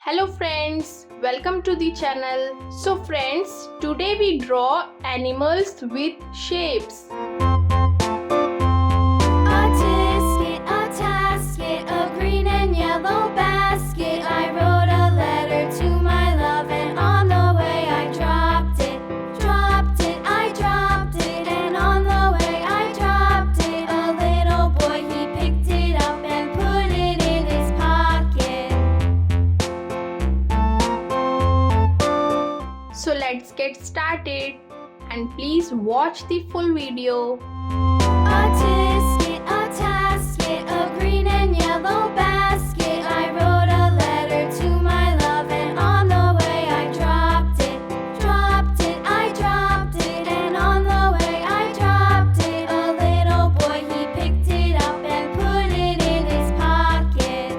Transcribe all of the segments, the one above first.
Hello friends, welcome to the channel. So friends, today we draw animals with shapes. A tisket, a tasket, a green and yellow basket. I wrote a letter to my love, and on the way I dropped it, I dropped it, and on the way I dropped it. A little boy, he picked it up and put it in his pocket. So let's get started and please watch the full video. A tisket, a tasket, a green and yellow basket. I wrote a letter to my love, and on the way I dropped it, I dropped it, and on the way I dropped it. A little boy, he picked it up and put it in his pocket.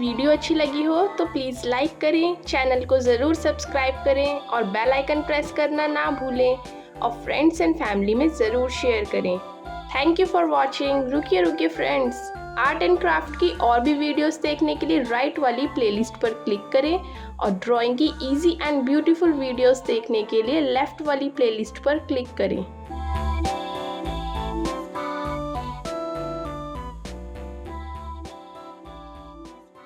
Video अच्छी लगी हो तो please like करें, channel को ज़रूर subscribe करें और bell icon press करना ना भूलें और फ्रेंड्स एंड फैमिली में ज़रूर शेयर करें। Thank you for watching. रुकिए फ्रेंड्स, आर्ट एंड क्राफ्ट की और भी वीडियोस देखने के लिए राइट वाली प्लेलिस्ट पर क्लिक करें और ड्राइंग की इजी एंड ब्यूटीफुल वीडियोस देखने के लिए लेफ्ट वाली प्लेलिस्ट पर क्लिक करें।